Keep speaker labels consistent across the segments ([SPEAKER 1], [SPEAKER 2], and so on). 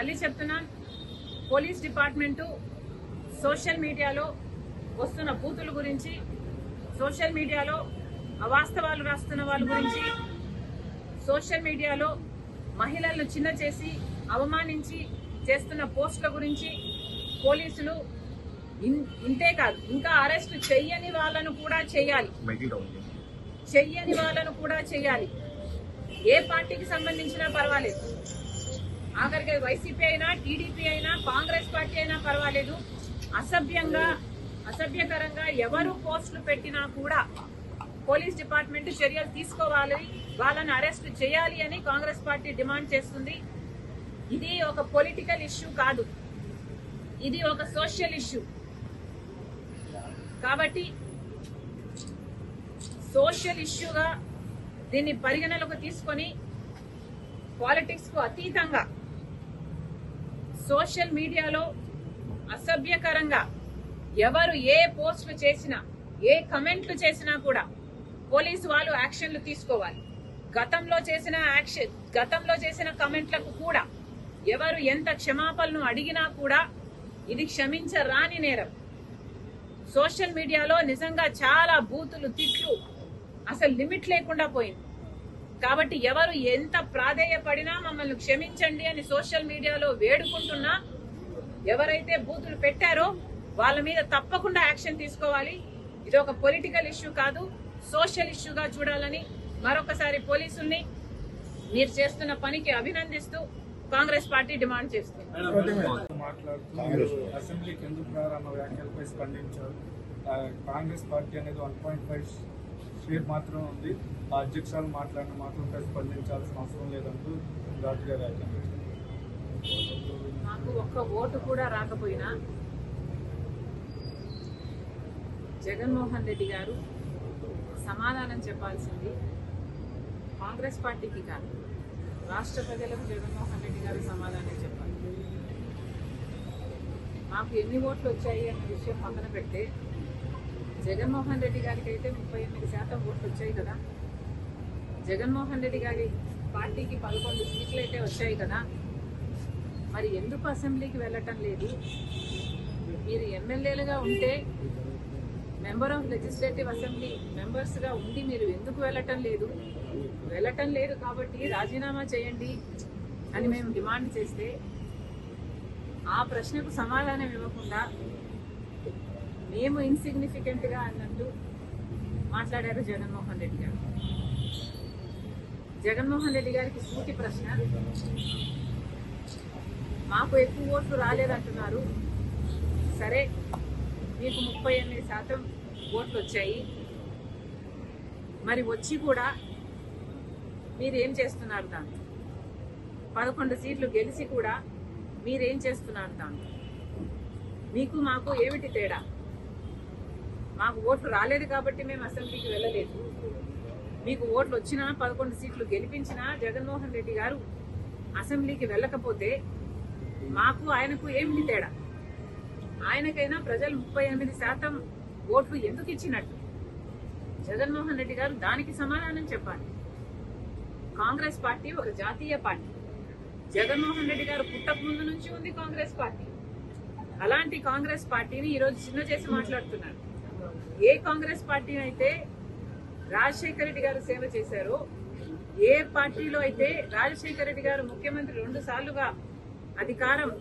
[SPEAKER 1] మళ్ళీ చెప్తున్నా, police department social మీడియాలో వస్తున్న బూతుల గురించి, సోషల్ మీడియాలో అవాస్తవాలు రాస్తున్న వాళ్ళ గురించి, సోషల్ మీడియాలో మహిళలను చిన్న చేసి అవమానించి చేస్తున్న పోస్టుల గురించి పోలీసులు ఇంతే కాదు, ఇంకా అరెస్ట్ చెయ్యని వాళ్ళను కూడా చేయాలి. ఏ పార్టీకి సంబంధించినా పర్వాలేదు, ఆఖరికి వైసీపీ అయినా, టీడీపీ అయినా, కాంగ్రెస్ పార్టీ అయినా పర్వాలేదు. అసభ్యకరంగా ఎవరు పోస్టులు పెట్టినా కూడా పోలీస్ డిపార్ట్మెంట్ చర్యలు తీసుకోవాలి, వాళ్ళని అరెస్ట్ చేయాలి అని కాంగ్రెస్ పార్టీ డిమాండ్ చేస్తుంది. ఇది ఒక పొలిటికల్ ఇష్యూ కాదు, ఇది ఒక సోషల్ ఇష్యూ. కాబట్టి సోషల్ ఇష్యూగా దీన్ని పరిగణలోకి తీసుకొని పాలిటిక్స్ కు అతీతంగా సోషల్ మీడియాలో అసభ్యకరంగా ఎవరు ఏ పోస్టులు చేసినా, ఏ కమెంట్లు చేసినా కూడా పోలీసు వాళ్ళు యాక్షన్లు తీసుకోవాలి. గతంలో చేసిన కమెంట్లకు కూడా ఎవరు ఎంత క్షమాపణలు అడిగినా కూడా ఇది క్షమించరాని నేరం. సోషల్ మీడియాలో నిజంగా చాలా బూతులు, తిట్లు, అసలు లిమిట్ లేకుండా పోయింది. కాబట్టి ఎవరు ఎంత ప్రాధేయపడినా మమ్మల్ని క్షమించండి అని సోషల్ మీడియాలో వేడుకుంటున్నా, ఎవరైతే బూతులు పెట్టారో వాళ్ళ మీద తప్పకుండా యాక్షన్ తీసుకోవాలి. ఇది ఒక పొలిటికల్ ఇష్యూ కాదు, సోషల్ ఇష్యూగా చూడాలని మరొకసారి పోలీసుల్ని మీరు చేస్తున్న పనికి అభినందిస్తూ కాంగ్రెస్ పార్టీ డిమాండ్ చేస్తుంది.
[SPEAKER 2] అసెంబ్లీకి ఎందుకు రారన్న వ్యాఖ్యలపై స్పందించారు. కాంగ్రెస్ పార్టీ అనేది 1.5 షేర్ మాత్రమే ఉంది, ఆ అధ్యక్షులు మాట్లాడిన మాటలపై స్పందించాల్సిన అవసరం లేదంటూ ఘాటుగా వ్యాఖ్యానించారు.
[SPEAKER 1] నాకు ఒక్క ఓటు కూడా రాకపోయినా జగన్మోహన్ రెడ్డి గారు సమాధానం చెప్పాల్సింది కాంగ్రెస్ పార్టీకి కాదు, రాష్ట్ర ప్రజలకు జగన్మోహన్ రెడ్డి గారు సమాధానం చెప్పాలి. మాకు ఎన్ని ఓట్లు వచ్చాయి అన్న విషయం పక్కన పెడితే జగన్మోహన్ రెడ్డి గారికి అయితే 38% ఓట్లు వచ్చాయి కదా, జగన్మోహన్ రెడ్డి గారి పార్టీకి 11 సీట్లు అయితే వచ్చాయి కదా, మరి ఎందుకు అసెంబ్లీకి వెళ్ళటం లేదు? మీరు ఎమ్మెల్యేలుగా ఉంటే, మెంబర్ ఆఫ్ లెజిస్లేటివ్ అసెంబ్లీ మెంబర్స్గా ఉండి మీరు ఎందుకు వెళ్ళటం లేదు కాబట్టి రాజీనామా చేయండి అని మేము డిమాండ్ చేస్తే ఆ ప్రశ్నకు సమాధానం ఇవ్వకుండా మేము ఇన్సిగ్నిఫికెంట్గా అన్నట్టు మాట్లాడారు జగన్మోహన్ రెడ్డి గారు. జగన్మోహన్ రెడ్డి గారికి సూటి ప్రశ్న, మాకు ఎక్కువ ఓట్లు రాలేదంటున్నారు, సరే మీకు 38% ఓట్లు వచ్చాయి, మరి వచ్చి కూడా మీరేం చేస్తున్నారు? దాంతో 11 సీట్లు గెలిచి కూడా మీరేం చేస్తున్నారు? దాంతో మీకు మాకు ఏమిటి తేడా? మాకు ఓట్లు రాలేదు కాబట్టి మేము అసెంబ్లీకి వెళ్ళలేదు, మీకు ఓట్లు వచ్చినా 11 సీట్లు గెలిపించినా జగన్మోహన్ రెడ్డి గారు అసెంబ్లీకి వెళ్ళకపోతే మాకు ఆయనకు ఏమిటి తేడా? ఆయనకైనా ప్రజలు 38% ఓట్లు ఎందుకు ఇచ్చినట్టు జగన్మోహన్ రెడ్డి గారు దానికి సమాధానం చెప్పాలి. కాంగ్రెస్ పార్టీ ఒక జాతీయ పార్టీ, జగన్మోహన్ రెడ్డి గారు పుట్టక ముందు నుంచి ఉంది కాంగ్రెస్ పార్టీ. అలాంటి కాంగ్రెస్ పార్టీని ఈరోజు చిన్న చేసి మాట్లాడుతున్నారు. ఏ కాంగ్రెస్ పార్టీ అయితే రాజశేఖర రెడ్డి గారు సేవ చేశారో, ఏ పార్టీలో అయితే రాజశేఖర రెడ్డి గారు ముఖ్యమంత్రి 2 సార్లుగా అధికారం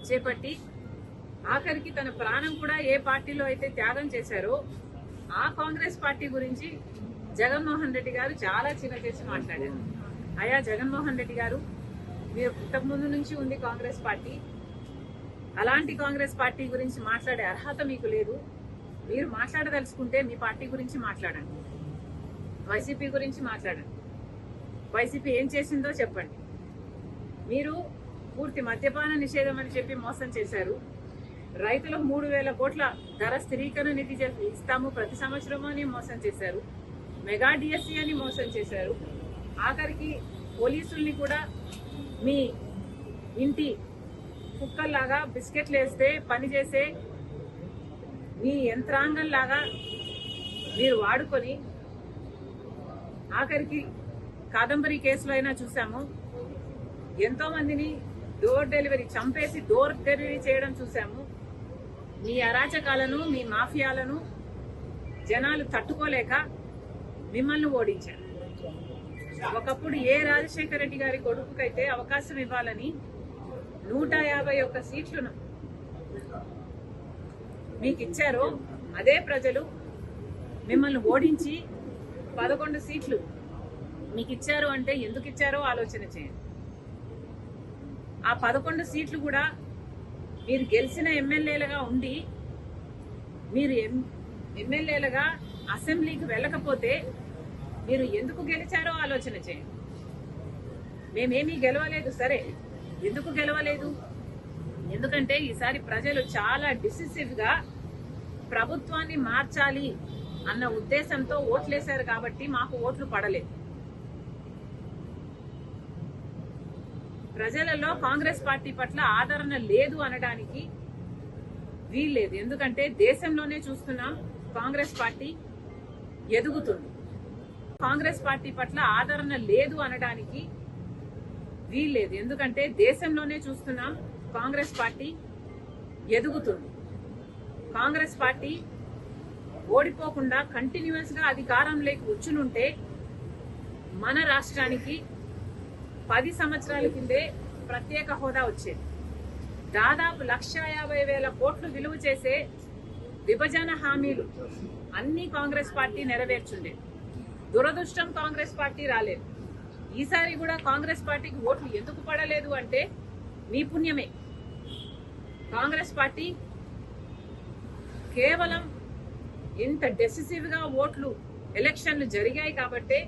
[SPEAKER 1] చేపట్టి ఆఖరికి తన ప్రాణం కూడా ఏ పార్టీలో అయితే త్యాగం చేశారో ఆ కాంగ్రెస్ పార్టీ గురించి జగన్మోహన్ రెడ్డి గారు చాలా చిన్న చేసి మాట్లాడారు. అయా జగన్మోహన్ రెడ్డి గారు, మీరు పుట్టక ముందు నుంచి ఉంది కాంగ్రెస్ పార్టీ, అలాంటి కాంగ్రెస్ పార్టీ గురించి మాట్లాడే అర్హత మీకు లేదు. మీరు మాట్లాడదలుచుకుంటే మీ పార్టీ గురించి మాట్లాడండి, వైసీపీ గురించి మాట్లాడండి, వైసీపీ ఏం చేసిందో చెప్పండి. మీరు పూర్తి మద్యపాన నిషేధం అని చెప్పి మోసం చేశారు. రైతులకు 3,000 కోట్ల ధర స్థిరీకరణ నిధి ఇస్తాము ప్రతి సంవత్సరము అని మోసం చేశారు. మెగా డిఎస్సీ అని మోసం చేశారు. ఆఖరికి పోలీసుల్ని కూడా మీ ఇంటి కుక్కల్లాగా బిస్కెట్లు వేస్తే పనిచేసే మీ యంత్రాంగంలాగా మీరు వాడుకొని ఆఖరికి కాదంబరి కేసులో అయినా చూసాము, ఎంతో మందిని డోర్ డెలివరీ చంపేసి డోర్ డెలివరీ చేయడం చూసాము. మీ అరాచకాలను, మీ మాఫియాలను జనాలు తట్టుకోలేక మిమ్మల్ని ఓడించారు. ఒకప్పుడు ఏ రాజశేఖర రెడ్డి గారి కొడుకుకైతే అవకాశం ఇవ్వాలని 151 సీట్లను మీకు ఇచ్చారో అదే ప్రజలు మిమ్మల్ని ఓడించి 11 సీట్లు మీకు ఇచ్చారు అంటే ఎందుకు ఇచ్చారో ఆలోచన చేయండి. ఆ 11 సీట్లు కూడా మీరు గెలిచిన ఎమ్మెల్యేలుగా ఉండి మీరు ఎమ్మెల్యేలుగా అసెంబ్లీకి వెళ్ళకపోతే మీరు ఎందుకు గెలిచారో ఆలోచన చేయండి. మేమేమీ గెలవలేదు, సరే ఎందుకు గెలవలేదు? ఎందుకంటే ఈసారి ప్రజలు చాలా డిసిసివ్ గా ప్రభుత్వాన్ని మార్చాలి అన్న ఉద్దేశంతో ఓట్లేశారు కాబట్టి మాకు ఓట్లు పడలేదు. ప్రజలలో కాంగ్రెస్ పార్టీ పట్ల ఆదరణ లేదు అనడానికి వీల్లేదు. ఎందుకంటే దేశంలోనే చూస్తున్నాం కాంగ్రెస్ పార్టీ ఎదుగుతుంది. కాంగ్రెస్ పార్టీ పట్ల ఆదరణ లేదు అనడానికి వీల్లేదు. ఎందుకంటే దేశంలోనే చూస్తున్నాం కాంగ్రెస్ పార్టీ ఎదుగుతుంది. కాంగ్రెస్ పార్టీ ఓడిపోకుండా కంటిన్యూస్ గా అధికారంలోకి వచ్చునుంటే మన రాష్ట్రానికి 10 సంవత్సరాల కిందే ప్రత్యేక హోదా వచ్చేది. దాదాపు 1,50,000 కోట్లు విలువ చేసే విభజన హామీలు అన్ని కాంగ్రెస్ పార్టీ నెరవేర్చుండే. దురదృష్టం కాంగ్రెస్ పార్టీ రాలేదు. ఈసారి కూడా కాంగ్రెస్ పార్టీకి ఓట్లు ఎందుకు పడలేదు అంటే మీ పుణ్యమే. కాంగ్రెస్ పార్టీ కేవలం ఇంత డెసిసివ్ గా ఓట్లు ఎలక్షన్లు జరిగాయి కాబట్టే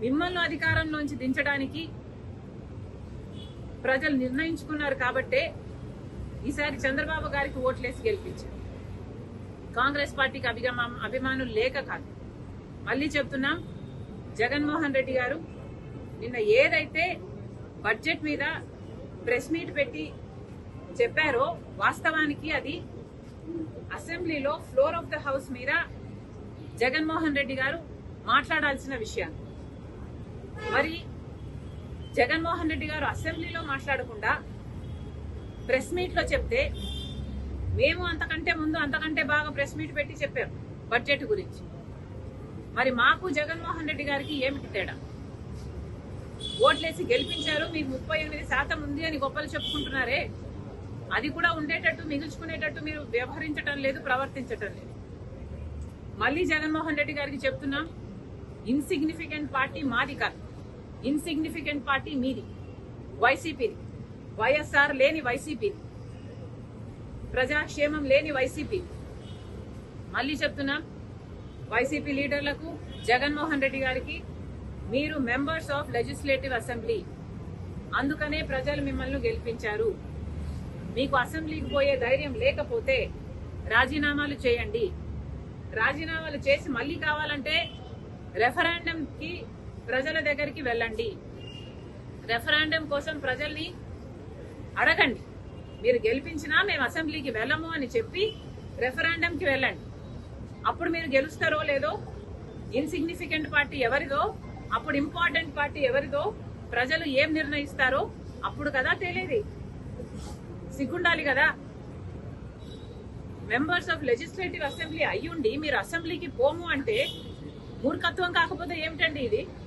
[SPEAKER 1] మిమ్మల్ని అధికారంలోంచి దించడానికి ప్రజలు నిర్ణయించుకున్నారు కాబట్టే ఈసారి చంద్రబాబు గారికి ఓట్లేసి గెలిపించారు. కాంగ్రెస్ పార్టీకి అభిమానులు లేక కాదు. మళ్ళీ చెప్తున్నాం, జగన్మోహన్ రెడ్డి గారు నిన్న ఏదైతే బడ్జెట్ మీద ప్రెస్ మీట్ పెట్టి చెప్పారో వాస్తవానికి అది అసెంబ్లీలో ఫ్లోర్ ఆఫ్ ద హౌస్ మీద జగన్మోహన్ రెడ్డి గారు మాట్లాడాల్సిన విషయం. మరి జగన్మోహన్ రెడ్డి గారు అసెంబ్లీలో మాట్లాడకుండా ప్రెస్ మీట్ లో చెప్తే మేము అంతకంటే ముందు అంతకంటే బాగా ప్రెస్ మీట్ పెట్టి చెప్పారు బడ్జెట్ గురించి. మరి మాకు జగన్మోహన్ రెడ్డి గారికి ఏమిటి తేడా? ఓట్లేసి గెలిపించారు, మీకు 38% ఉంది అని గొప్పలు చెప్పుకుంటున్నారే, అది కూడా ఉండేటట్టు మిగుల్చుకునేటట్టు మీరు వ్యవహరించటం లేదు, ప్రవర్తించటం లేదు. మళ్ళీ జగన్మోహన్ రెడ్డి గారికి చెప్తున్నాం, ఇన్సిగ్నిఫికెంట్ పార్టీ మాది కాదు, ఇన్సిగ్నిఫికెంట్ పార్టీ మీది, వైసీపీది. వైఎస్ఆర్ లేని వైసీపీది, ప్రజాక్షేమం లేని వైసీపీ. మళ్ళీ చెప్తున్నాం వైసీపీ లీడర్లకు, జగన్మోహన్ రెడ్డి గారికి, మీరు మెంబర్స్ ఆఫ్ లెజిస్లేటివ్ అసెంబ్లీ, అందుకనే ప్రజలు మిమ్మల్ని గెలిపించారు. మీకు అసెంబ్లీకి పోయే ధైర్యం లేకపోతే రాజీనామాలు చేయండి. రాజీనామాలు చేసి మళ్ళీ కావాలంటే రెఫరెండం కి ప్రజల దగ్గరికి వెళ్ళండి. రెఫరెండం కోసం ప్రజల్ని అడగండి. మీరు గెలిపించినా మేము అసెంబ్లీకి వెళ్ళము అని చెప్పి రెఫరెండంకి వెళ్ళండి. అప్పుడు మీరు గెలుస్తారో లేదో, ఇన్సిగ్నిఫికెంట్ పార్టీ ఎవరిదో, అప్పుడు ఇంపార్టెంట్ పార్టీ ఎవరిదో, ప్రజలు ఏం నిర్ణయిస్తారో అప్పుడు కదా తెలియదు. సిగ్గుండాలి కదా. మెంబర్స్ ఆఫ్ లెజిస్లేటివ్ అసెంబ్లీ అయ్యుండి మీరు అసెంబ్లీకి పోము అంటే మూర్ఖత్వం కాకపోతే ఏమిటండి ఇది?